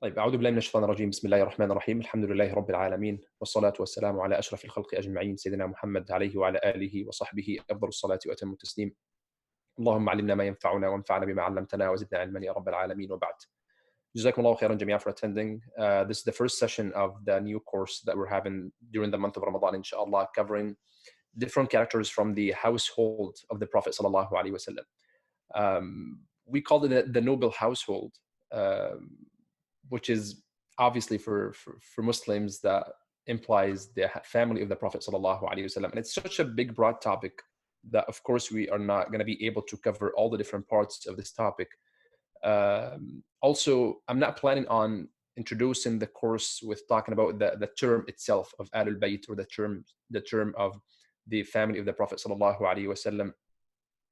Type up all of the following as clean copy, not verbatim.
طيب أعوذ بالله من الشيطان الرجيم بسم الله الرحمن الرحيم الحمد لله رب العالمين والصلاة والسلام على أشرف الخلق أجمعين سيدنا محمد عليه وعلى آله وصحبه أفضل الصلاة وأتم التسليم. اللهم علمنا ما ينفعنا وانفعنا بما علمتنا وزدنا علما يا رب العالمين وبعد. جزاكم الله خيرا جميعا for attending. This is the first session of the new course that we're having during the month of Ramadan, inshallah, covering different characters from the household of the Prophet sallallahu alaihi wasallam. We call it the noble household, which is obviously for Muslims that implies the family of the Prophet sallallahu alaihi wasallam. And it's such a big, broad topic that, of course, we are not going to be able to cover all the different parts of this topic. Also, I'm not planning on introducing the course with talking about the term itself of Ahlul Bayt, or the term of the family of the Prophet sallallahu alaihi wasallam,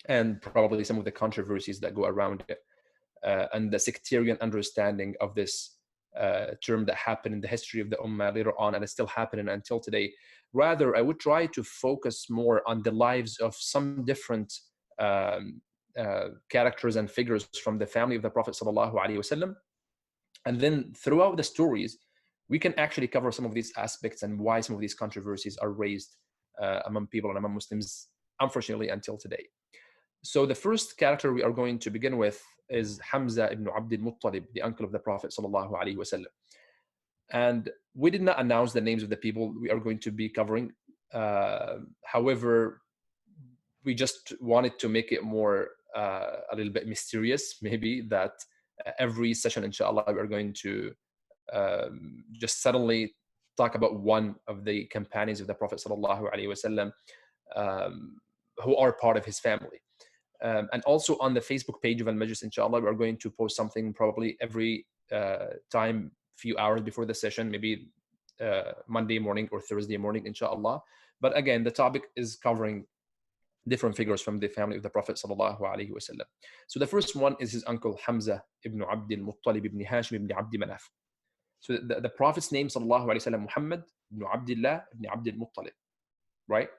and probably some of the controversies that go around it, and the sectarian understanding of this term that happened in the history of the Ummah later on, and is still happening until today. Rather, I would try to focus more on the lives of some different characters and figures from the family of the Prophet sallallahu alaihi wasallam, and then throughout the stories, we can actually cover some of these aspects and why some of these controversies are raised among people and among Muslims, unfortunately, until today. So the first character we are going to begin with is Ḥamzah ibn ʿAbd al-Muṭṭalib, the uncle of the Prophet sallallahu alaihi wasallam. And we did not announce the names of the people we are going to be covering. However, we just wanted to make it more a little bit mysterious, maybe, that every session, inshallah, we are going to just suddenly talk about one of the companions of the Prophet sallallahu alaihi wasallam who are part of his family. And also on the Facebook page of Al-Majlis, inshallah, we're going to post something probably every time, few hours before the session, maybe Monday morning or Thursday morning, inshallah. But again, the topic is covering different figures from the family of the Prophet sallallahu alaihi wasallam. So the first one is his uncle Ḥamzah ibn ʿAbd al-Muṭṭalib ibn Hashim ibn Abd Manaf. So the Prophet's name sallallahu alaihi wasallam, Muhammad ibn Abdullah ibn Abd al-Muṭṭalib, right?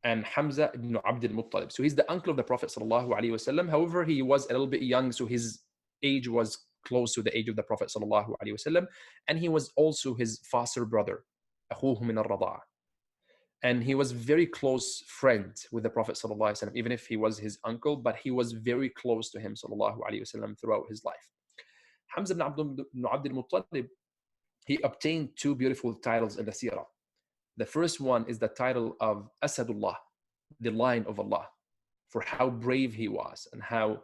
And Ḥamzah ibn Abd al-Muṭṭalib. So he's the uncle of the Prophet sallallahu alaihi wasallam. However, he was a little bit young, so his age was close to the age of the Prophet sallallahu alaihi wasallam, and he was also his foster brother, أخوه من الرضاعة. And he was very close friend with the Prophet sallallahu alaihi wasallam, even if he was his uncle, but he was very close to him sallallahu alaihi wasallam throughout his life. Ḥamzah ibn Abd al-Muṭṭalib, he obtained two beautiful titles in the seerah. The first one is the title of Asadullah, the Lion of Allah, for how brave he was and how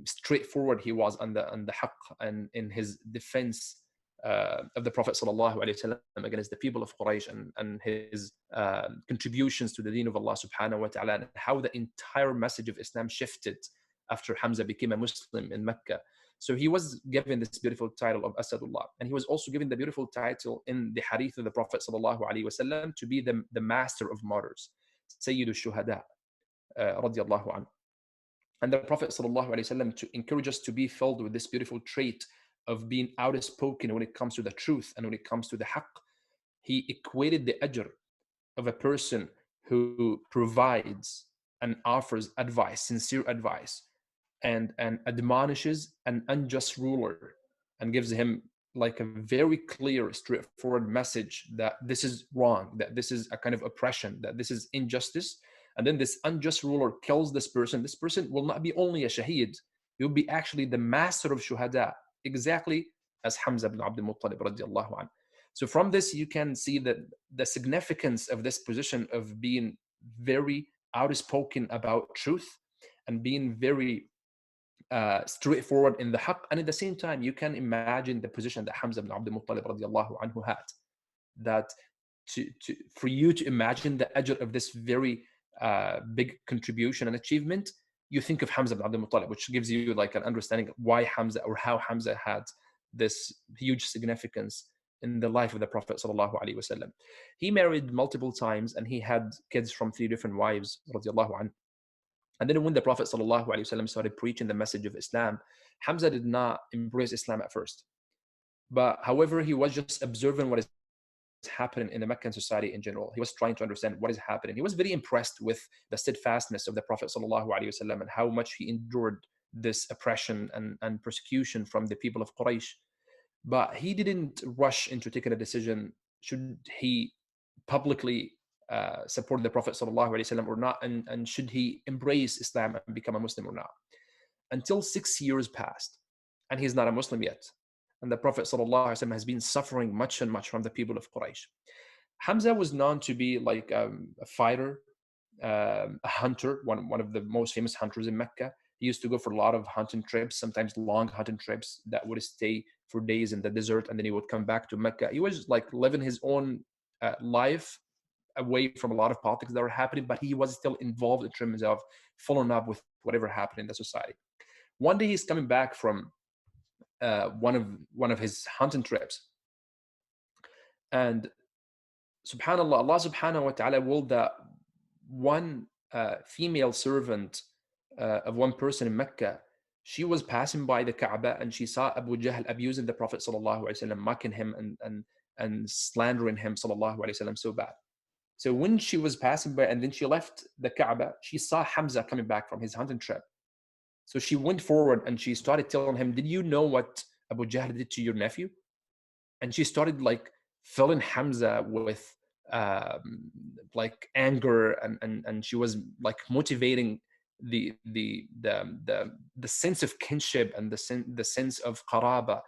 straightforward he was on the haqq and in his defense of the Prophet sallallahu alaihi wasallam against the people of Quraysh, and his contributions to the deen of Allah subhanahu wa ta'ala, and how the entire message of Islam shifted after Ḥamzah became a Muslim in Mecca. So he was given this beautiful title of Asadullah, and he was also given the beautiful title in the hadith of the Prophet sallallahu alaihi wasallam to be the master of martyrs, Sayyidu Shuhada, radiyallahu anhu. And the Prophet sallallahu alaihi wasallam, to encourage us to be filled with this beautiful trait of being outspoken when it comes to the truth and when it comes to the haqq, he equated the ajr of a person who provides and offers advice, sincere advice, and admonishes an unjust ruler and gives him like a very clear, straightforward message that this is wrong, that this is a kind of oppression, that this is injustice. And then this unjust ruler kills this person will not be only a shaheed, he will be actually the master of shuhada, exactly as Ḥamzah ibn Abd al-Muṭṭalib radiallahu anhu. So from this, you can see that the significance of this position of being very outspoken about truth and being very straightforward in the haqq. And at the same time, you can imagine the position that Ḥamzah ibn Abd al-Muṭṭalib radiallahu anhu had, that for you to imagine the ajr of this very big contribution and achievement, you think of Ḥamzah ibn Abd al-Muṭṭalib, which gives you like an understanding of why Ḥamzah, or how Ḥamzah had this huge significance in the life of the Prophet sallallahu alaihi wasallam. He married multiple times and he had kids from 3 different wives, radiallahu anhu. And then when the Prophet sallallahu alaihi wasallam started preaching the message of Islam, Ḥamzah did not embrace Islam at first. But however, he was just observing what is happening in the Meccan society in general. He was trying to understand what is happening. He was very impressed with the steadfastness of the Prophet sallallahu alaihi wasallam and how much he endured this oppression and persecution from the people of Quraysh. But he didn't rush into taking a decision should he publicly support the Prophet ﷺ or not, and should he embrace Islam and become a Muslim or not. Until 6 years passed, and he's not a Muslim yet. And the Prophet ﷺ has been suffering much and much from the people of Quraysh. Ḥamzah was known to be like a fighter, a hunter, one of the most famous hunters in Mecca. He used to go for a lot of hunting trips, sometimes long hunting trips that would stay for days in the desert, and then he would come back to Mecca. He was like living his own life away from a lot of politics that were happening, but he was still involved in terms of following up with whatever happened in the society. One day he's coming back from one of his hunting trips, and subhanallah, Allah subhanahu wa ta'ala willed that one female servant of one person in Mecca, she was passing by the Kaaba and she saw Abu Jahl abusing the Prophet sallallahu alaihi wasallam, mocking him and slandering him sallallahu alaihi wasallam so bad. So when she was passing by and then she left the Kaaba, she saw Ḥamzah coming back from his hunting trip. So she went forward and she started telling him, "Did you know what Abu Jahl did to your nephew?" And she started like filling Ḥamzah with like anger, and she was like motivating the sense of kinship and the sense of qaraba,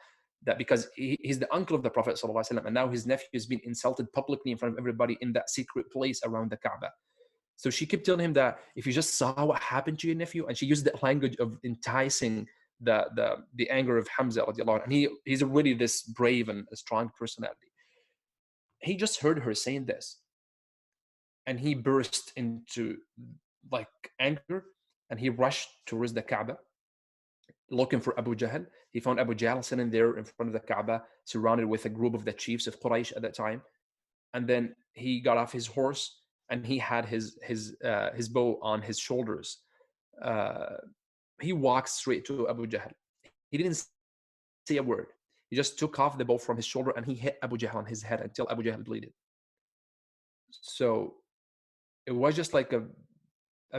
that because he's the uncle of the Prophet ﷺ, and now his nephew has been insulted publicly in front of everybody in that secret place around the Kaaba. So she kept telling him that if you just saw what happened to your nephew, and she used the language of enticing the anger of Ḥamzah radiallahu anhu. And he's already this brave and a strong personality. He just heard her saying this, and he burst into like anger, and he rushed towards the Kaaba looking for Abu Jahl. He found Abu Jahl sitting there in front of the Kaaba, surrounded with a group of the chiefs of Quraysh at that time. And then he got off his horse and he had his bow on his shoulders. He walked straight to Abu Jahl. He didn't say a word. He just took off the bow from his shoulder and he hit Abu Jahl on his head until Abu Jahl bleeded. So it was just like a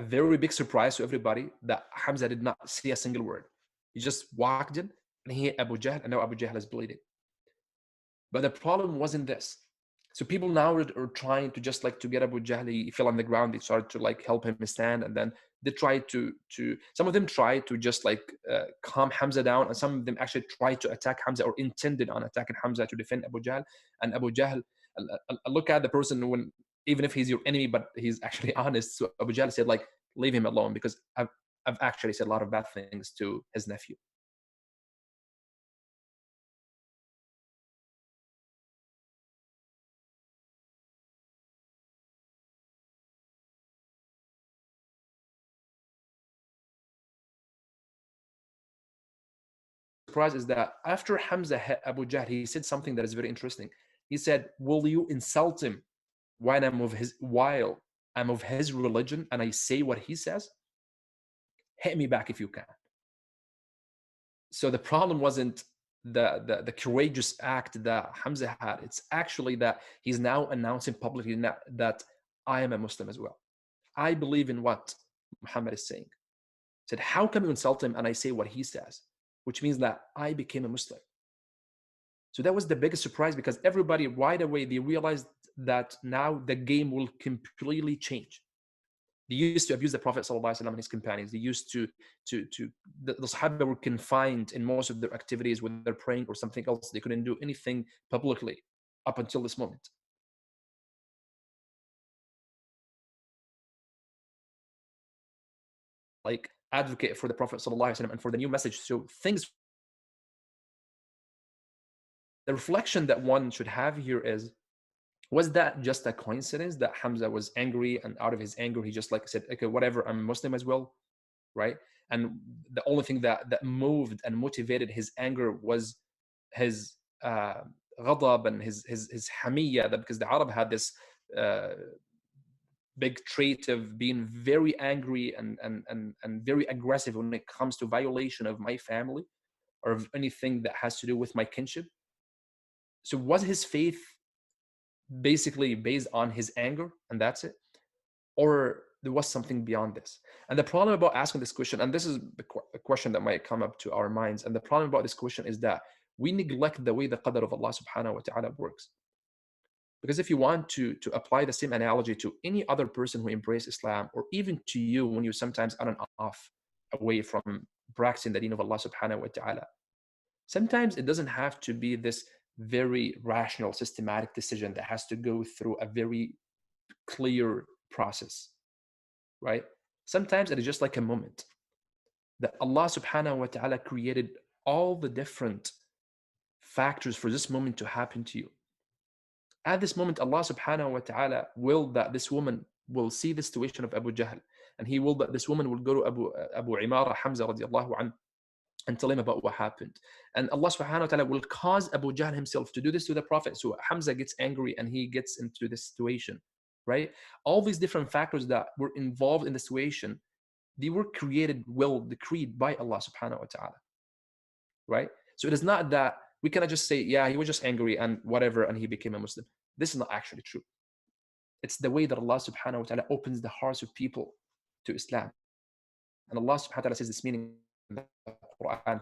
very big surprise to everybody that Ḥamzah did not say a single word. He just walked in and he hit Abu Jahl, and now Abu Jahl is bleeding. But the problem wasn't this. So people now are trying to just like to get Abu Jahl. He fell on the ground. They started to like help him stand, and then they tried to some of them tried to just like calm Ḥamzah down, and some of them actually tried to attack Ḥamzah or intended on attacking Ḥamzah to defend Abu Jahl. And Abu Jahl, look at the person when even if he's your enemy, but he's actually honest. So Abu Jahl said like, leave him alone, because I've actually said a lot of bad things to his nephew. Surprise is that after Ḥamzah hit Abu Jahl, he said something that is very interesting. He said, "Will you insult him while I'm of his religion and I say what he says? Hit me back if you can." So the problem wasn't the courageous act that Ḥamzah had. It's actually that he's now announcing publicly that I am a Muslim as well. I believe in what Muhammad is saying. He said, how come you insult him and I say what he says? Which means that I became a Muslim. So that was the biggest surprise, because everybody right away, they realized that now the game will completely change. They used to abuse the Prophet ﷺ and his companions. They used to the Sahaba were confined in most of their activities, whether they're praying or something else. They couldn't do anything publicly up until this moment. Like advocate for the Prophet ﷺ and for the new message. So things, the reflection that one should have here is, was that just a coincidence that Ḥamzah was angry, and out of his anger, he just like said, okay, whatever, I'm Muslim as well, right? And the only thing that moved and motivated his anger was his ghadab and his hamiyya, because the Arab had this big trait of being very angry and very aggressive when it comes to violation of my family or of anything that has to do with my kinship. So was his faith basically based on his anger and that's it, or there was something beyond this? And the problem about asking this question, and this is a question that might come up to our minds, and the problem about this question is that we neglect the way the qadr of Allah subhanahu wa ta'ala works. Because if you want to apply the same analogy to any other person who embraced Islam, or even to you when you sometimes on and off away from practicing the deen of Allah subhanahu wa ta'ala, sometimes it doesn't have to be this very rational, systematic decision that has to go through a very clear process, right? Sometimes it is just like a moment that Allah subhanahu wa ta'ala created all the different factors for this moment to happen to you. At this moment, Allah subhanahu wa ta'ala willed that this woman will see the situation of Abu Jahl, and He willed that this woman will go to Abu Imara, Ḥamzah radiallahu anhu, and tell him about what happened. And Allah subhanahu wa ta'ala will cause Abu Jahl himself to do this to the Prophet. So Ḥamzah gets angry and he gets into this situation, right? All these different factors that were involved in the situation, they were created, well, decreed by Allah subhanahu wa ta'ala, right? So it is not that we cannot just say, yeah, he was just angry and whatever, and he became a Muslim. This is not actually true. It's the way that Allah subhanahu wa ta'ala opens the hearts of people to Islam. And Allah subhanahu wa ta'ala says this meaning in the Quran,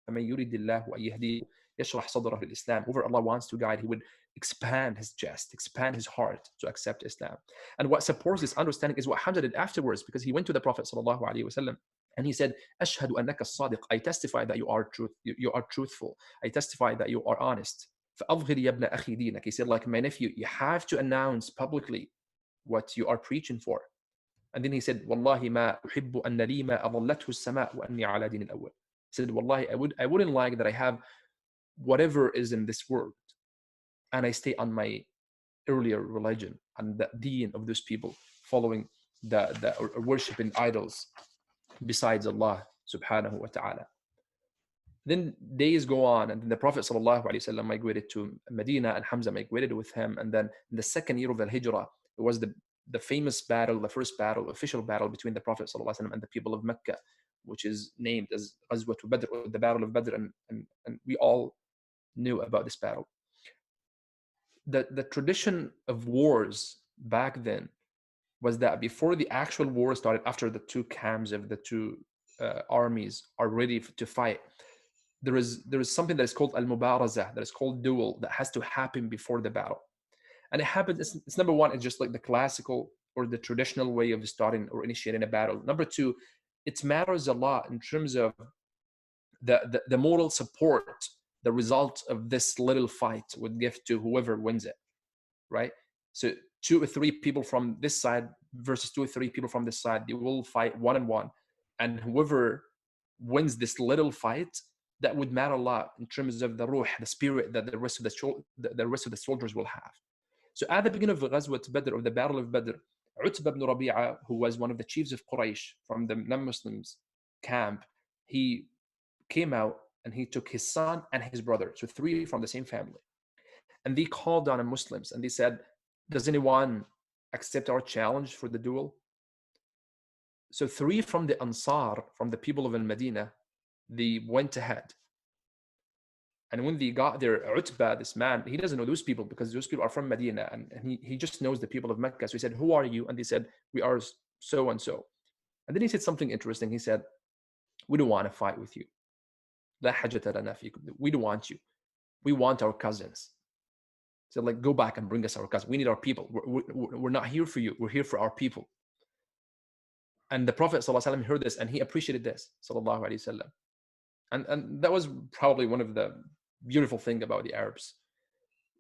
فَمَن يُرِدِ اللَّهُ أَن يَهْدِيهِ يَشْرَحْ صَدْرَهُ لِلْإِسْلَامِ. Whoever Allah wants to guide, He would expand his chest, expand his heart to accept Islam. And what supports this understanding is what Ḥamzah did afterwards, because he went to the Prophet sallallahu alaihi wasallam and he said, "Ashhadu annaka as-sadiq." I testify that you are truthful. I testify that you are honest. فَأَظْهِرْ يَا ابْنَ أَخِي دِينَكَ. He said, like my nephew, you have to announce publicly what you are preaching for. And then he said, "Wallahi ma uhibbu anna li ma adallathu as-sama' wa anni ala din al-awwal." He said, "Wallahi, I wouldn't like that I have whatever is in this world, and I stay on my earlier religion and the deen of those people, following the or worshiping idols besides Allah subhanahu wa ta'ala." Then days go on, and then the Prophet sallallahu alaihi wasallam migrated to Medina, and Ḥamzah migrated with him. And then in the second year of the Hijrah, it was the famous battle, the first battle, official battle between the Prophet sallallahu alaihi wasallam and the people of Mecca, which is named as Ghazwat Badr, or the Battle of Badr, and we all knew about this battle. The tradition of wars back then was that before the actual war started, after the two camps of the two armies are ready to fight, there is something that is called al-Mubarazah, that is called duel, that has to happen before the battle. And it happens, it's number one, it's just like the classical or the traditional way of starting or initiating a battle. Number two, it matters a lot in terms of the moral support the result of this little fight would give to whoever wins it, right? So 2 or 3 people from this side versus 2 or 3 people from this side, they will fight one-on-one. And whoever wins this little fight, that would matter a lot in terms of the ruh, the spirit that the rest of the soldiers will have. So at the beginning of Ghazwat Badr, of the Battle of Badr, Utbah ibn Rabi'a, who was one of the chiefs of Quraysh from the non-Muslims camp, he came out and he took his son and his brother, so 3 from the same family. And they called on the Muslims and they said, "Does anyone accept our challenge for the duel?" So 3 from the Ansar, from the people of Al-Madinah, they went ahead. And when they got there, Utbah, this man, he doesn't know those people because those people are from Medina, and he just knows the people of Mecca. So he said, "Who are you?" And they said, "We are so and so." And then he said something interesting. He said, "We don't want to fight with you. لا حاجة لنا فيكم. We don't want you. We want our cousins." So like, go back and bring us our cousins. We need our people. We're not here for you. We're here for our people. And the Prophet ﷺ heard this and he appreciated this, sallallahu alaihi wasallam. And that was probably one of the beautiful things about the Arabs.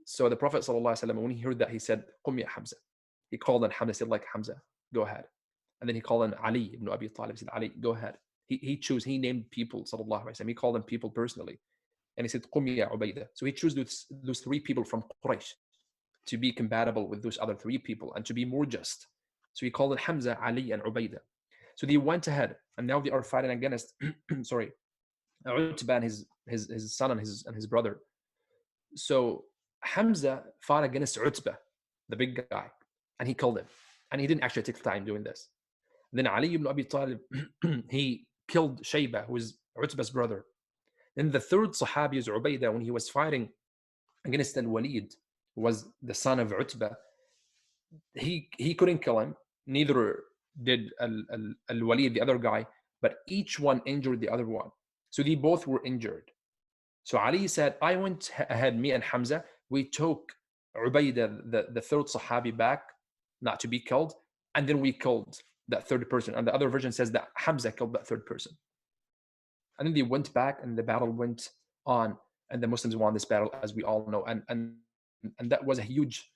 So the Prophet ﷺ, when he heard that, he said, "Qum ya Ḥamzah." He called on Ḥamzah, said, like, "Ḥamzah, go ahead." And then he called on Ali ibn Abi Talib, said, "Ali, go ahead." He named people, sallallahu alaihi wasallam. He called them people personally. And he said, "Qum ya Ubaydah." So he chose those 3 people from Quraysh to be compatible with those other 3 people and to be more just. So he called it Ḥamzah, Ali, and Ubaydah. So they went ahead, and now they are fighting against, sorry, Utbah and his son and his brother. So Ḥamzah fought against Utbah, the big guy, and he killed him. And he didn't actually take time doing this. Then Ali ibn Abi Talib, he killed Shaybah, who was Utbah's brother. Then the 3rd Sahabi is Ubaydah, when he was fighting against Al-Walid, who was the son of Utbah. He couldn't kill him, neither did Al-Walid, the other guy, but each one injured the other one. So they both were injured. So Ali said, I went ahead, me and Ḥamzah, we took Ubaidah, the third Sahabi, back, not to be killed, and then we killed that third person. And the other version says that Ḥamzah killed that third person. And then they went back and the battle went on, and the Muslims won this battle, as we all know. And that was a huge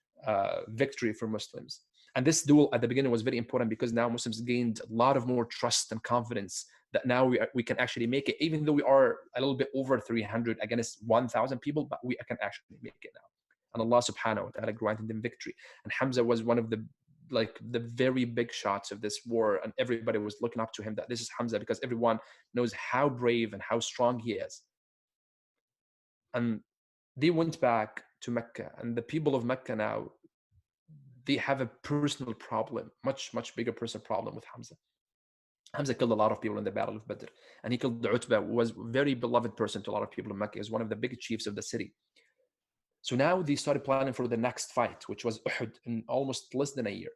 victory for Muslims. And this duel at the beginning was very important because now Muslims gained a lot of more trust and confidence that now we can actually make it, even though we are a little bit over 300 against 1,000 people, but we can actually make it now. And Allah subhanahu wa ta'ala granted them victory. And Ḥamzah was one of the very big shots of this war, and everybody was looking up to him that this is Ḥamzah, because everyone knows how brave and how strong he is. And they went back to Mecca, and the people of Mecca now, they have a personal problem, much bigger personal problem with Ḥamzah. Ḥamzah killed a lot of people in the Battle of Badr, and he killed Utbah, who was a very beloved person to a lot of people in Mecca. He was one of the big chiefs of the city. So now they started planning for the next fight, which was Uhud, in almost less than a year.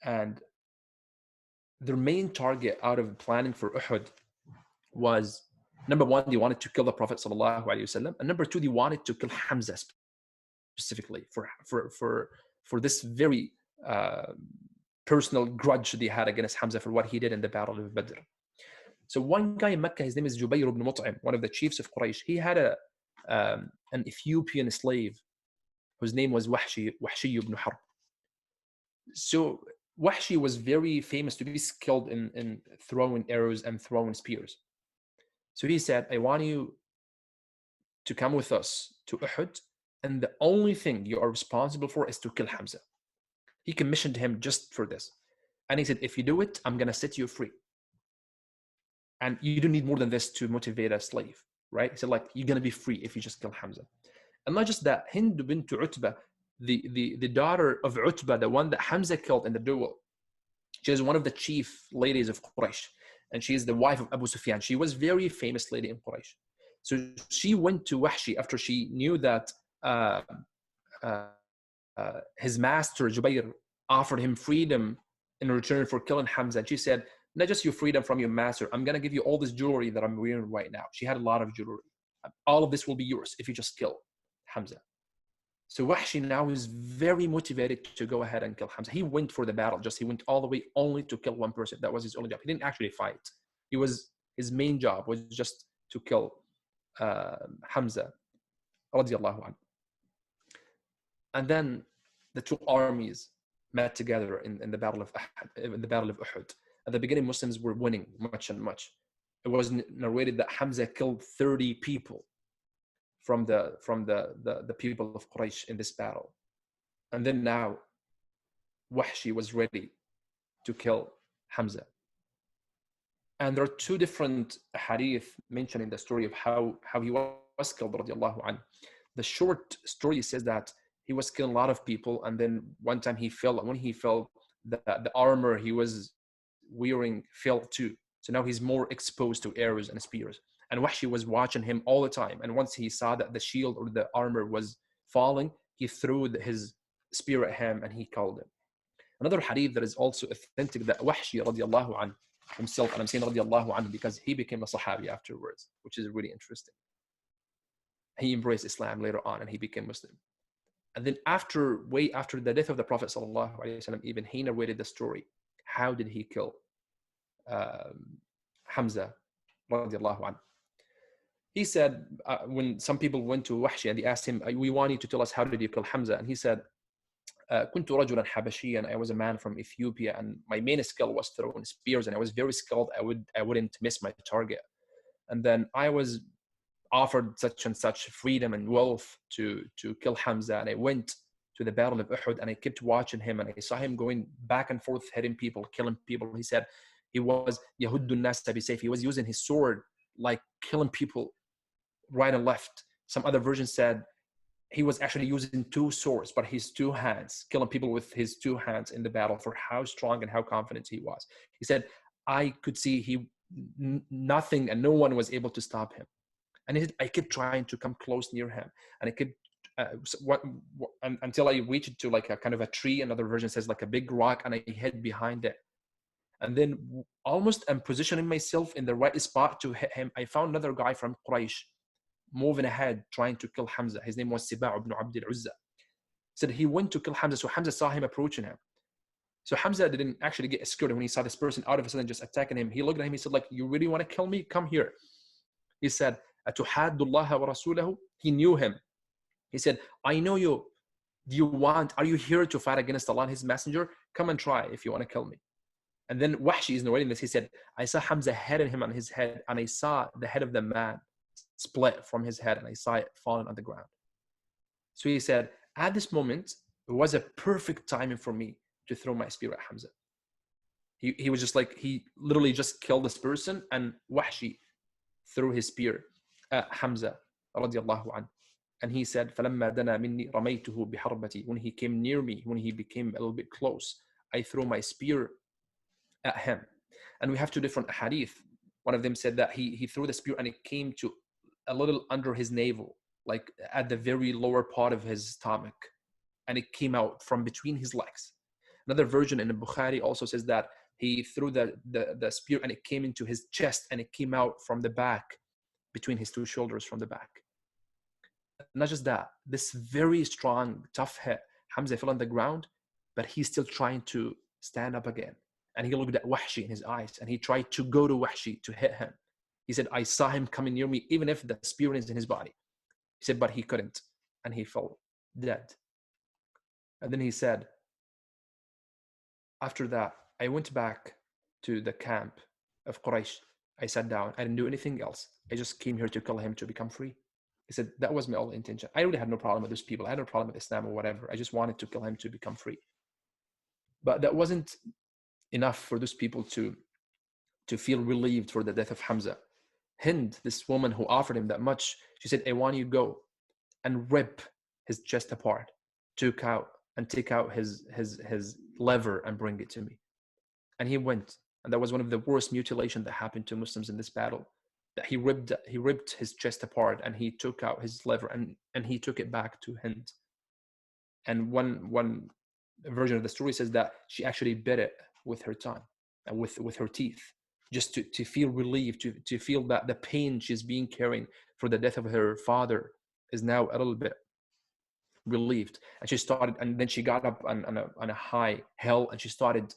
And their main target out of planning for Uhud was, number one, they wanted to kill the Prophet ﷺ, and number two, they wanted to kill Ḥamzah specifically for this very personal grudge they had against Ḥamzah for what he did in the Battle of Badr. So one guy in Mecca, his name is Jubayr ibn Mut'im, one of the chiefs of Quraysh. He had an Ethiopian slave whose name was Wahshi ibn Harb. So Wahshi was very famous to be skilled in throwing arrows and throwing spears. So he said, I want you to come with us to Uhud, and the only thing you are responsible for is to kill Ḥamzah. He commissioned him just for this. And he said, if you do it, I'm going to set you free. And you don't need more than this to motivate a slave, right? He said, like, you're going to be free if you just kill Ḥamzah. And not just that, Hind bint Utbah, the daughter of Utbah, the one that Ḥamzah killed in the duel, she is one of the chief ladies of Quraysh. And she is the wife of Abu Sufyan. She was a very famous lady in Quraysh. So she went to Wahshi after she knew that his master, Jubayr, offered him freedom in return for killing Ḥamzah. And she said, not just your freedom from your master, I'm going to give you all this jewelry that I'm wearing right now. She had a lot of jewelry. All of this will be yours if you just kill Ḥamzah. So Wahshi now is very motivated to go ahead and kill Ḥamzah. He went for the battle, he went all the way only to kill one person. That was his only job. He didn't actually fight. His main job was just to kill Ḥamzah, radiallahu anhu. And then the two armies met together in the Battle of Uhud. At the beginning, Muslims were winning much. It was narrated that Ḥamzah killed 30 people from the people of Quraysh in this battle. And then now, Wahshi was ready to kill Ḥamzah. And there are two different hadith mentioning the story of how he was killed, radiallahu anhu. The short story says that he was killing a lot of people, and then one time when he fell, the armor he was wearing fell too. So now he's more exposed to arrows and spears. And Wahshi was watching him all the time. And once he saw that the shield or the armor was falling, he threw his spear at him and he killed him. Another hadith that is also authentic, that Wahshi radiallahu anhu himself, and I'm saying radiallahu anhu because he became a Sahabi afterwards, which is really interesting. He embraced Islam later on and he became Muslim. And then way after the death of the Prophet sallallahu alaihi wasallam, even he narrated the story. How did he kill Ḥamzah radiallahu anhu? He said, when some people went to Wahshi and they asked him, we want you to tell us how did you kill Ḥamzah? And he said, كنت رجلا حبشيا, I was a man from Ethiopia, and my main skill was throwing spears, and I was very skilled. I wouldn't miss my target. And then I was offered such and such freedom and wealth to kill Ḥamzah, and I went to the Battle of Uhud, and I kept watching him, and I saw him going back and forth, hitting people, killing people. He said he was يهد الناس بسيفه. He was using his sword, like killing people right and left. Some other versions said he was actually using two swords, but his two hands, killing people with his two hands in the battle, for how strong and how confident he was. He said, I could see nothing and no one was able to stop him. And I kept trying to come close near him, and I kept until I reached to like a kind of a tree. Another version says like a big rock, and I hid behind it. And then almost I'm positioning myself in the right spot to hit him. I found another guy from Quraysh, moving ahead, trying to kill Ḥamzah. His name was Sibā' ibn ʿAbd al-Uzzah. Said he went to kill Ḥamzah, so Ḥamzah saw him approaching him. So Ḥamzah didn't actually get scared when he saw this person out of a sudden just attacking him. He looked at him, he said, like, you really want to kill me? Come here. He said, أَتُحَادُّ اللَّهَ وَرَسُولَهُ? He knew him. He said, I know you. Are you here to fight against Allah and His Messenger? Come and try if you want to kill me. And then Wahshi is narrating this. He said, I saw Ḥamzah hitting him on his head, and I saw the head of the man split from his head, and I saw it falling on the ground. So he said, at this moment, it was a perfect timing for me to throw my spear at Ḥamzah. He was just like, he literally just killed this person, and Wahshi threw his spear at Ḥamzah radiallahu anhu. And he said, فَلَمَّا دَنَا مِنِّي رَمَيْتُهُ بِحَرْبَتِي. When he came near me, when he became a little bit close, I threw my spear at him. And we have two different hadith. One of them said that he threw the spear and it came to a little under his navel, like at the very lower part of his stomach. And it came out from between his legs. Another version in the Bukhari also says that he threw the spear and it came into his chest and it came out from the back, between his two shoulders from the back. Not just that, this very strong, tough hit, Ḥamzah fell on the ground, but he's still trying to stand up again. And he looked at Wahshi in his eyes and he tried to go to Wahshi to hit him. He said, I saw him coming near me, even if the spear is in his body. He said, but he couldn't. And he fell dead. And then he said, after that, I went back to the camp of Quraysh. I sat down. I didn't do anything else. I just came here to kill him to become free. He said, that was my only intention. I really had no problem with those people. I had no problem with Islam or whatever. I just wanted to kill him to become free. But that wasn't enough for those people to feel relieved for the death of Ḥamzah. Hind, this woman who offered him that much, she said, I want you to go and rip his chest apart, take out his liver and bring it to me. And he went. And that was one of the worst mutilations that happened to Muslims in this battle. That he ripped his chest apart and he took out his liver and he took it back to Hind. And one version of the story says that she actually bit it with her tongue and with her teeth, just to feel relieved, to feel that the pain she's being carrying for the death of her father is now a little bit relieved. And she started, and then she got up on a high hill and she started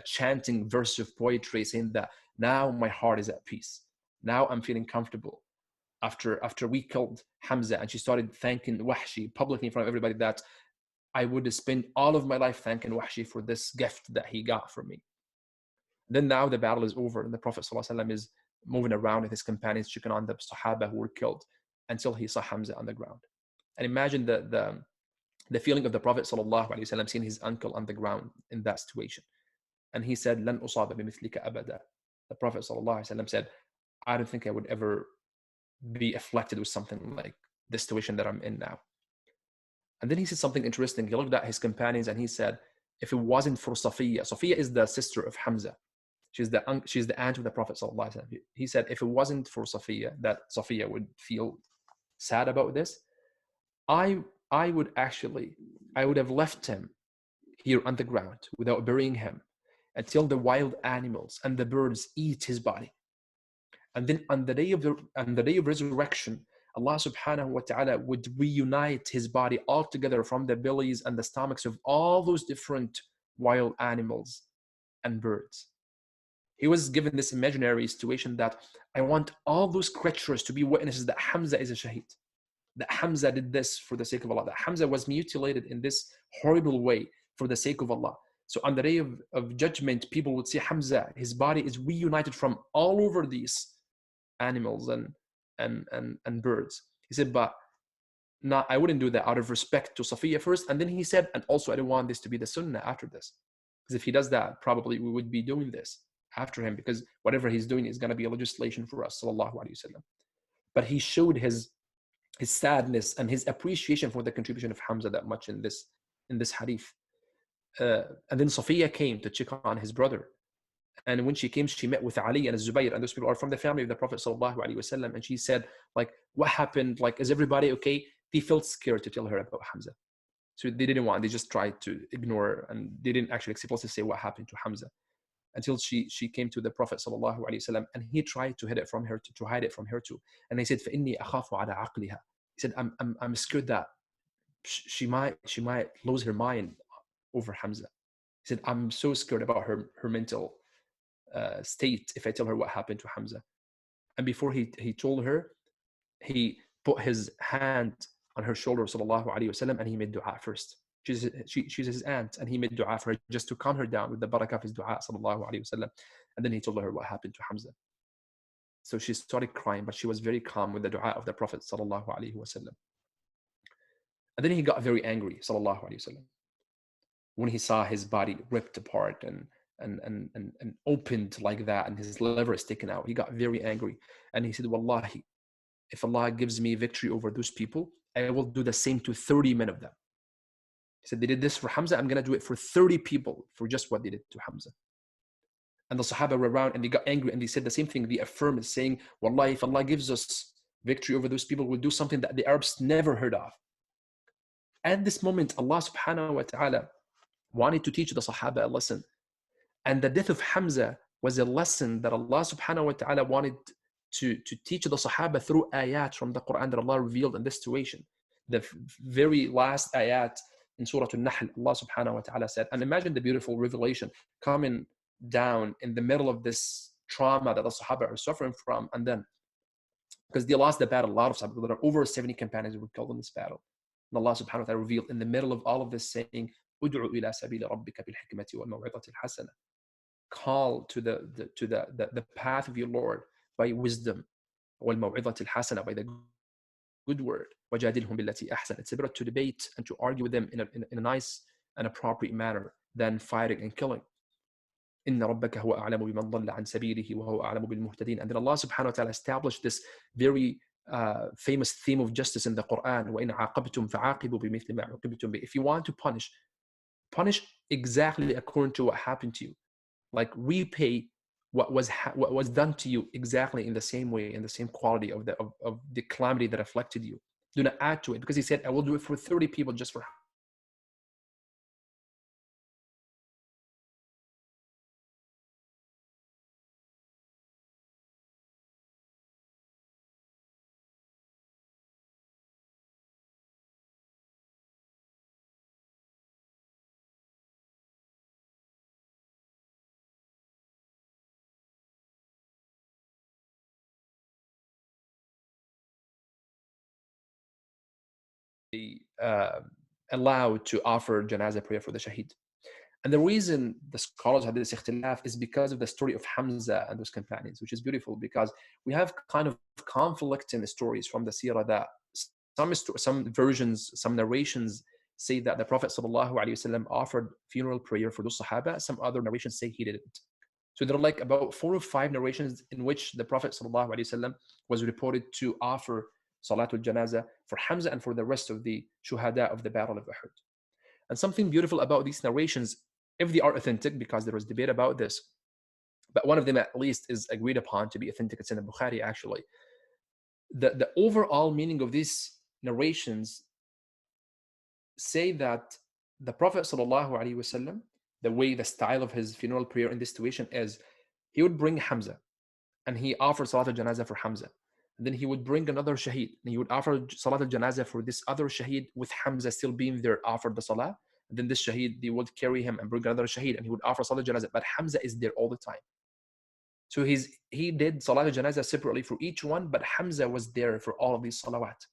chanting verses of poetry, saying that now my heart is at peace. Now I'm feeling comfortable after we killed Ḥamzah. And she started thanking Wahshi publicly in front of everybody that I would spend all of my life thanking Wahshi for this gift that he got from me. Then now the battle is over and the Prophet ﷺ is moving around with his companions, checking on the Sahaba who were killed until he saw Ḥamzah on the ground. And imagine the feeling of the Prophet ﷺ seeing his uncle on the ground in that situation. And he said, لَنْ أُصَابَ بِمِثْلِكَ أَبَدًا. The Prophet ﷺ said, I don't think I would ever be afflicted with something like the situation that I'm in now. And then he said something interesting. He looked at his companions and he said, if it wasn't for Safiya, Safiya is the sister of Ḥamzah. She's the aunt of the Prophet ﷺ. He said, if it wasn't for Safiya, that Safiya would feel sad about this, I would have left him here on the ground without burying him until the wild animals and the birds eat his body. And then on the day of resurrection, Allah subhanahu wa ta'ala would reunite his body all together from the bellies and the stomachs of all those different wild animals and birds. He was given this imaginary situation that I want all those creatures to be witnesses that Ḥamzah is a shaheed, that Ḥamzah did this for the sake of Allah, that Ḥamzah was mutilated in this horrible way for the sake of Allah. So on the day of judgment, people would see Ḥamzah, his body is reunited from all over these animals and birds. He said, but no, I wouldn't do that out of respect to Safiya first. And then he said, and also I don't want this to be the sunnah after this. Because if he does that, probably we would be doing this after him, because whatever he's doing is going to be a legislation for us, sallallahu alaihi wasallam. But he showed his sadness and his appreciation for the contribution of Ḥamzah that much in this hadith. And then Safiya came to check on his brother. And when she came, she met with Ali and Zubayr, and those people are from the family of the Prophet sallallahu alaihi wasallam. And she said, like, what happened? Like, is everybody okay? They felt scared to tell her about Ḥamzah. So they didn't want, they just tried to ignore, and they didn't actually explicitly say what happened to Ḥamzah. until she came to the Prophet sallallahu alaihi wasallam, and he tried to hide it from her, to hide it from her too. And he said, فَإِنِّي أَخَافُ عَلَى عَقْلِهَا. He said, I'm scared that she might lose her mind over Ḥamzah. He said, I'm so scared about her mental state if I tell her what happened to Ḥamzah. And before he told her, he put his hand on her shoulder, sallallahu alaihi wasallam, and he made dua first. She's his aunt, and he made dua for her just to calm her down with the barakah of his dua, sallallahu alaihi wasallam. And then he told her what happened to Ḥamzah. So she started crying, but she was very calm with the dua of the Prophet sallallahu alaihi wasallam. And then he got very angry, sallallahu alaihi wasallam, when he saw his body ripped apart and opened like that, and his liver is taken out. He got very angry, and he said, Wallahi, if Allah gives me victory over those people, I will do the same to 30 men of them. He said, they did this for Ḥamzah, I'm going to do it for 30 people for just what they did to Ḥamzah. And the Sahaba were around, and they got angry, and they said the same thing. They affirmed, saying, Wallahi, if Allah gives us victory over those people, we'll do something that the Arabs never heard of. At this moment, Allah subhanahu wa ta'ala wanted to teach the Sahaba a lesson. And the death of Ḥamzah was a lesson that Allah subhanahu wa ta'ala wanted to teach the Sahaba through ayat from the Quran that Allah revealed in this situation. The very last ayat in Surah Al-Nahl, Allah subhanahu wa ta'ala said, and imagine the beautiful revelation coming down in the middle of this trauma that the Sahaba are suffering from. And then, because they lost the battle, a lot of Sahaba, there are over 70 companions who were killed in this battle. And Allah subhanahu wa ta'ala revealed in the middle of all of this saying, Ud'u ila sabila rabbika bil hikmati wal maw'izati al hasana. Call to the path of your Lord by wisdom, wal maw'izati al hasana, by the good word. Wajadilhum billati ahsan. It's better to debate and to argue with them in a nice and appropriate manner than fighting and killing. Inna rabbaka huwa a'lamu biman dhalla an sabilihi wa huwa a'lamu bil muhtadin. And then Allah subhanahu wa ta'ala established this very famous theme of justice in the Quran. وَإِنْ عَاقَبْتُمْ فَعَاقِبُوا بِمِثْلِ مَا عُوقِبْتُمْ بِهِ. If you want to punish exactly according to what happened to you. Like repay what was done to you exactly in the same way, in the same quality of the calamity that afflicted you. Do not add to it, because he said, I will do it for 30 people just for allowed to offer janazah prayer for the shaheed. And the reason the scholars had this ikhtilaf is because of the story of Ḥamzah and those companions, which is beautiful because we have kind of conflicting stories from the seerah that some versions, some narrations say that the Prophet ﷺ offered funeral prayer for those Sahaba. Some other narrations say he didn't. So there are like about 4 or 5 narrations in which the Prophet ﷺ was reported to offer Salatul Janazah for Ḥamzah and for the rest of the Shuhada of the Battle of Uhud. And something beautiful about these narrations, if they are authentic, because there was debate about this, but one of them at least is agreed upon to be authentic. It's in the Bukhari actually. The overall meaning of these narrations say that the Prophet ﷺ, the style of his funeral prayer in this situation is, he would bring Ḥamzah and he offered Salat al-Janazah for Ḥamzah. And then he would bring another shaheed and he would offer Salat al-Janazah for this other shaheed with Ḥamzah still being there, offered the Salah. And then this shaheed, they would carry him and bring another shaheed and he would offer Salat al-Janazah. But Ḥamzah is there all the time. So he did Salat al-Janazah separately for each one, but Ḥamzah was there for all of these salawat.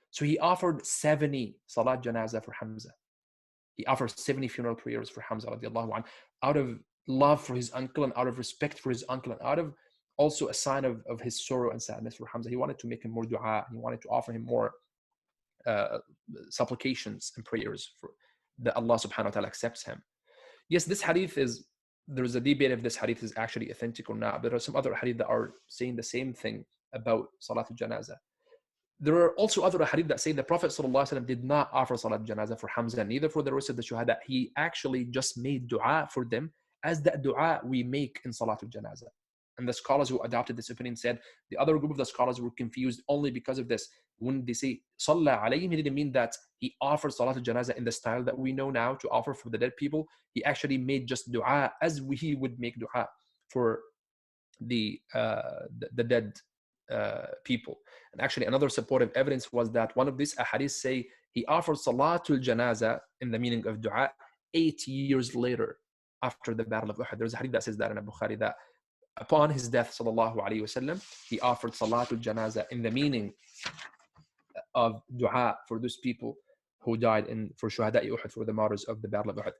So he offered 70 Salat Janazah for Ḥamzah. He offered 70 funeral prayers for Ḥamzah radiallahu anhu, out of love for his uncle and out of respect for his uncle and out of also a sign of his sorrow and sadness for Ḥamzah. He wanted to make him more dua. He wanted to offer him more supplications and prayers for that Allah subhanahu wa ta'ala accepts him. Yes, this hadith there's a debate if this hadith is actually authentic or not. There are some other hadith that are saying the same thing about Salat al-Janazah. There are also other hadith that say the Prophet ﷺ did not offer Salat al-Janazah for Ḥamzah, neither for the rest of the Shuhada. He actually just made dua for them as that dua we make in Salat al-Janazah. And the scholars who adopted this opinion said the other group of the scholars were confused only because of this. When they say Salla alayhim, he didn't mean that he offered Salat al-Janazah in the style that we know now to offer for the dead people. He actually made just dua as he would make dua for the dead people. And actually another supportive evidence was that one of these ahadith say he offered Salatul Janazah in the meaning of dua 8 years later after the Battle of Uhud. There's a hadith that says that in Bukhari, that upon his death, sallallahu alaihi wasallam, he offered Salatul Janazah in the meaning of dua for those people who died for Shuhada'i Uhud, for the martyrs of the Battle of Uhud.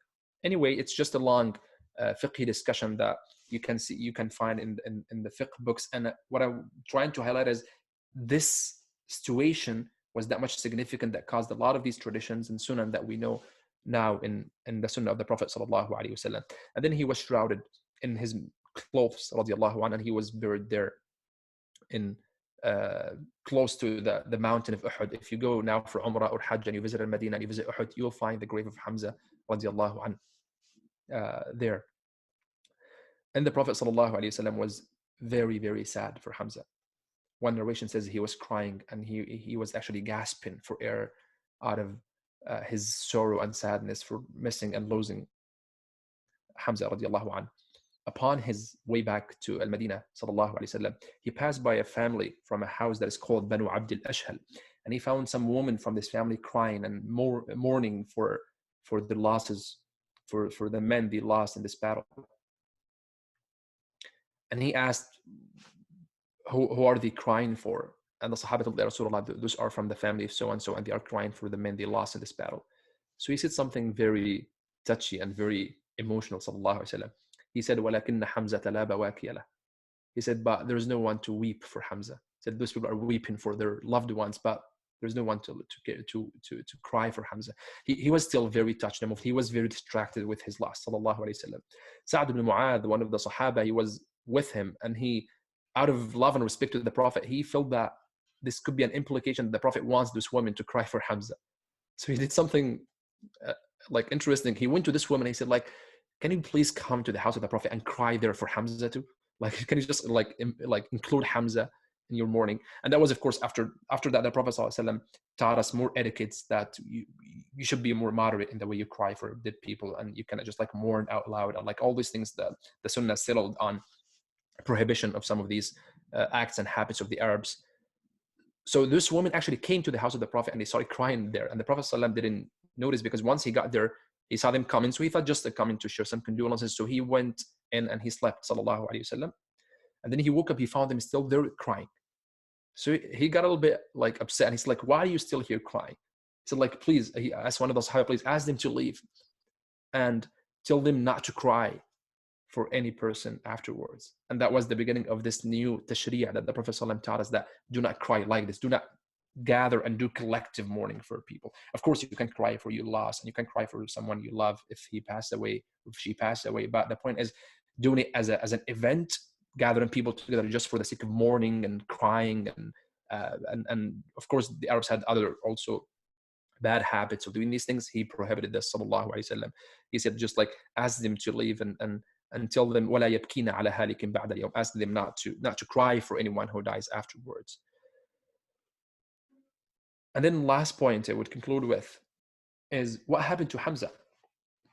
Anyway, it's just a long fiqh discussion that you can find in the fiqh books. And what I'm trying to highlight is this situation was that much significant that caused a lot of these traditions and sunnah that we know now in the sunnah of the Prophet sallallahu alaihi wasallam. And then he was shrouded in his clothes, radiallahu anhu, and he was buried there in close to the mountain of Uhud. If you go now for Umrah or Hajj and you visit Al-Madinah and you visit Uhud, you'll find the grave of Ḥamzah radiallahu anhu there. And the Prophet ﷺ was very, very sad for Ḥamzah. One narration says he was crying and he was actually gasping for air out of his sorrow and sadness for missing and losing Ḥamzah radiallahu anhu. Upon his way back to Al-Madinah, he passed by a family from a house that is called Banu ʿAbd al-Ashhal, and he found some woman from this family crying and mourning for the losses, for the men they lost in this battle. And he asked, who are they crying for? And the Sahaba told Rasulullah, those are from the family of so and so, and they are crying for the men they lost in this battle. So he said something very touchy and very emotional, sallallahu alaihi wasallam. He said, وَلَكِنَّ حَمْزَةَ لَا بَوَاكِيَ لَهُ. He said, but there's no one to weep for Ḥamzah. He said, those people are weeping for their loved ones, but there's no one to cry for Ḥamzah. He was still very touched and moved. He was very distracted with his loss, sallallahu alaihi wasallam. Sa'd ibn Mu'adh, one of the Sahaba, he was with him, and he, out of love and respect to the Prophet, he felt that this could be an implication that the Prophet wants this woman to cry for Ḥamzah. So he did something like interesting. He went to this woman and he said, like, can you please come to the house of the Prophet and cry there for Ḥamzah too? Like, can you just include Ḥamzah in your mourning? And that was, of course, after that, the Prophet ﷺ taught us more etiquettes, that you should be more moderate in the way you cry for dead people, and you cannot just like mourn out loud, and like all these things that the Sunnah settled on prohibition of some of these acts and habits of the Arabs. So this woman actually came to the house of the Prophet and they started crying there, and the Prophet ﷺ didn't notice, because once he got there, he saw them coming, so he thought just coming to share some condolences. So he went in and he slept, sallallahu alaihi wasallam. And then he woke up, he found them still there crying. So he got a little bit like upset, and he's like, why are you still here crying? He said, like, please, he asked one of those, please ask them to leave and tell them not to cry for any person afterwards. And that was the beginning of this new tashri'ah that the Prophet ﷺ taught us, that do not cry like this. Do not gather and do collective mourning for people. Of course, you can cry for your loss, and you can cry for someone you love if he passed away, if she passed away. But the point is doing it as an event, gathering people together just for the sake of mourning and crying. And of course, the Arabs had other also bad habits of doing these things. He prohibited this, sallallahu alaihi wasallam. He said, just like ask them to leave and tell them, وَلَا يَبْكِينَ عَلَى هَالِكٍ بَعْدَ الْيَوْمِ. Ask them not to cry for anyone who dies afterwards. And then last point I would conclude with is what happened to Ḥamzah,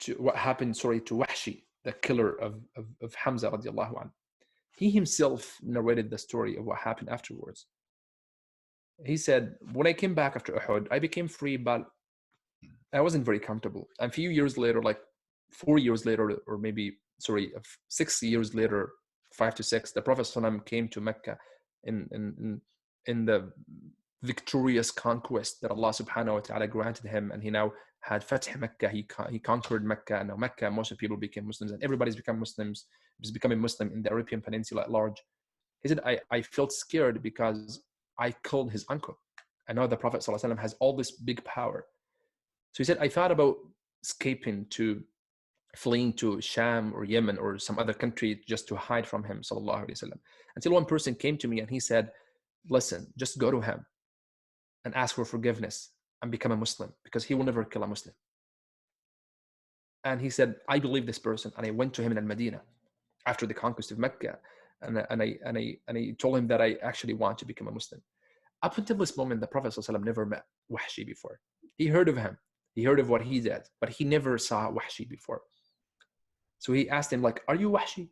to Wahshi, the killer of Ḥamzah radiallahu anhu. He himself narrated the story of what happened afterwards. He said, when I came back after Uhud, I became free, but I wasn't very comfortable. And a few years later, like 4 years later, or maybe 6 years later, 5 to 6, the Prophet ﷺ came to Mecca in the victorious conquest that Allah subhanahu wa ta'ala granted him, and he now had Fath Mecca. He conquered Mecca, and now Mecca, most of the people became Muslims, and everybody's become Muslims, is becoming Muslim in the Arabian Peninsula at large. He said, I felt scared because I killed his uncle. I know the Prophet ﷺ has all this big power. So he said, I thought about fleeing to Sham or Yemen or some other country just to hide from him, sallallahu alaihi wasallam. Until one person came to me and he said, listen, just go to him and ask for forgiveness and become a Muslim, because he will never kill a Muslim. And he said, I believe this person. And I went to him in Al-Madinah after the conquest of Mecca. and I told him that I actually want to become a Muslim. Up until this moment, the Prophet ﷺ never met Wahshi before. He heard of him. He heard of what he did, but he never saw Wahshi before. So he asked him, like, are you Wahshi?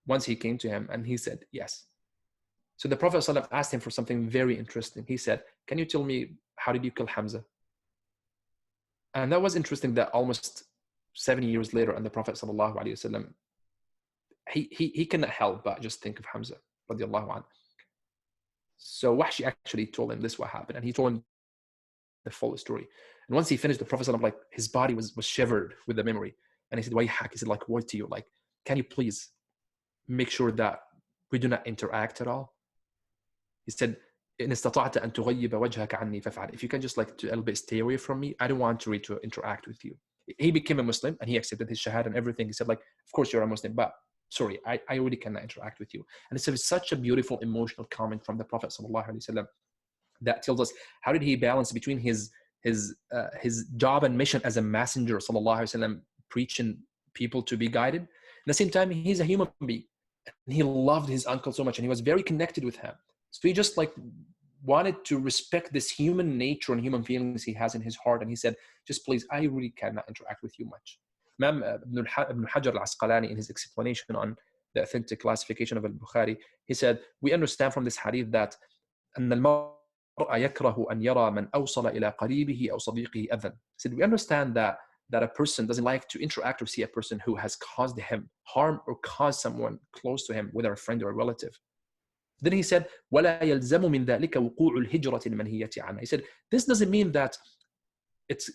Once he came to him and he said, yes. So the Prophet ﷺ asked him for something very interesting. He said, can you tell me, how did you kill Ḥamzah? And that was interesting that almost 7 years later, and the Prophet ﷺ, he cannot help but just think of Ḥamzah, radiallahu anhu. So Wahshi actually told him this is what happened, and he told him the full story. And once he finished, the Prophet ﷺ, like, his body was shivered with the memory. And he said, Wayhak, he said, like, what to you? Like, can you please make sure that we do not interact at all? He said, إن استطعت أن تغيب وجهك عني فافعل. If you can just like to a little bit stay away from me, I don't want to interact with you. He became a Muslim and he accepted his shahada and everything. He said, like, of course you're a Muslim, but sorry, I really cannot interact with you. And it's such a beautiful emotional comment from the Prophet ﷺ that tells us how did he balance between his job and mission as a messenger ﷺ, preaching people to be guided. At the same time, he's a human being and he loved his uncle so much and he was very connected with him. So he just like wanted to respect this human nature and human feelings he has in his heart. And he said, just please, I really cannot interact with you much. Imam Ibn Hajar al-Asqalani, in his explanation on the authentic classification of al-Bukhari, he said, we understand from this hadith that أن المرء يكره أن يرى من أوصل إلى قريبه أو صديقه أذى. He said, we understand that a person doesn't like to interact or see a person who has caused him harm or caused someone close to him, whether a friend or a relative. Then he said, وَلَا يَلْزَمُ مِنْ ذَلِكَ وُقُوعُ الْهِجْرَةِ الْمَنْهِيَةِ عَنْهَا. He said, this doesn't mean that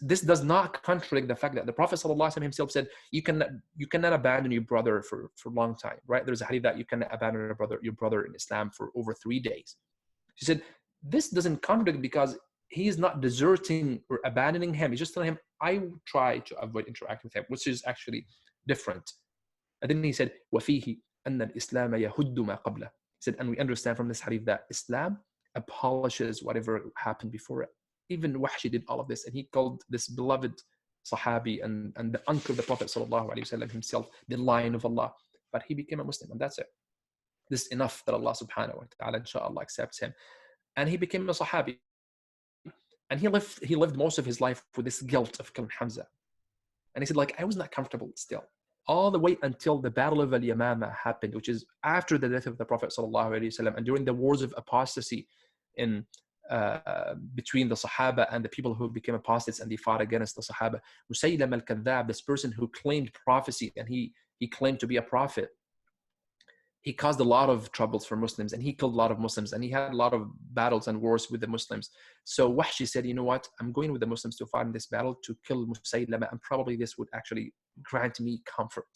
this does not contradict the fact that the Prophet ﷺ himself said, you cannot abandon your brother for a long time, right? There's a hadith that you cannot abandon your brother in Islam for over 3 days. He said, this doesn't contradict because he is not deserting or abandoning him. He's just telling him, I will try to avoid interacting with him, which is actually different. And then he said, وَفِيهِ أَنَّ الْإِسْلَامَ يَهُدُّ مَا قَبْلَهُ. He said, and we understand from this hadith that Islam abolishes whatever happened before it. Even Wahshi did all of this, and he called this beloved Sahabi and the uncle of the Prophet ﷺ himself the Lion of Allah. But he became a Muslim, and that's it. This is enough that Allah subhanahu wa ta'ala, inshallah, accepts him. And he became a Sahabi. And he lived most of his life with this guilt of killing Ḥamzah. And he said, like, I was not comfortable still. All the way until the Battle of Al-Yamama happened, which is after the death of the Prophet ﷺ, and during the wars of apostasy in between the Sahaba and the people who became apostates and they fought against the Sahaba. Musaylam al-Kadhab, this person who claimed prophecy and he claimed to be a prophet, he caused a lot of troubles for Muslims and he killed a lot of Muslims and he had a lot of battles and wars with the Muslims. So Wahshi said, you know what, I'm going with the Muslims to fight in this battle to kill Musaylama, and probably this would actually grant me comfort.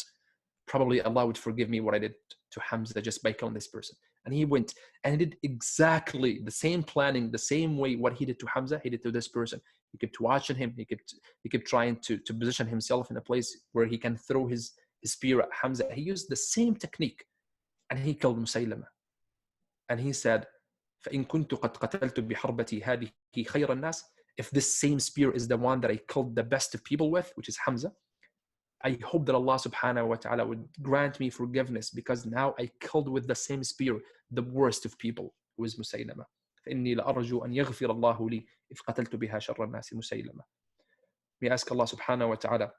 Probably Allah would forgive me what I did to Ḥamzah just by killing this person. And he went and he did exactly the same planning, the same way what he did to Ḥamzah, he did to this person. He kept watching him. He kept trying to position himself in a place where he can throw his spear at Ḥamzah. He used the same technique and he killed Musaylama. And he said, فَإِن كُنْتُ قَدْ قَتَلْتُ بِحَرْبَتِي هَذِهِ خَيْرَ النَّاسِ. If this same spear is the one that I killed the best of people with, which is Ḥamzah, I hope that Allah subhanahu wa ta'ala would grant me forgiveness because now I killed with the same spear the worst of people, who is Musaylama. فإني لأرجو أن يغفر الله لي إذ قتلت بها شر الناس مسيلمة. We ask Allah subhanahu wa ta'ala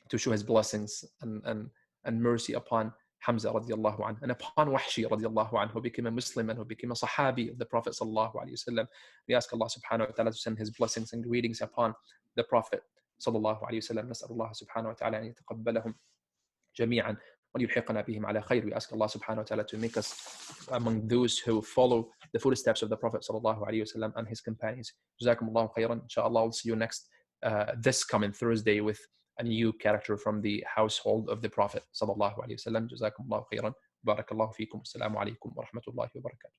to show his blessings and mercy upon Ḥamzah radiallahu anhu and upon Wahshi radiallahu anhu, who became a Muslim and who became a Sahabi of the Prophet sallallahu alayhi wa sallam. We ask Allah subhanahu wa ta'ala to send his blessings and greetings upon the Prophet sallallahu alayhi wa sallam. نسأل الله سبحانه وتعالى أن يتقبلهم جميعا ويلحقنا بهم على خير. We ask Allah subhanahu wa ta'ala to make us among those who follow the footsteps of the Prophet sallallahu alayhi wa sallam and his companions. جزاكم الله خيرا. Inshallah, I'll see you next this coming Thursday with a new character from the household of the Prophet sallallahu alayhi wa sallam. جزاكم الله خيرا. بارك الله فيكم. السلام عليكم ورحمة الله وبركاته.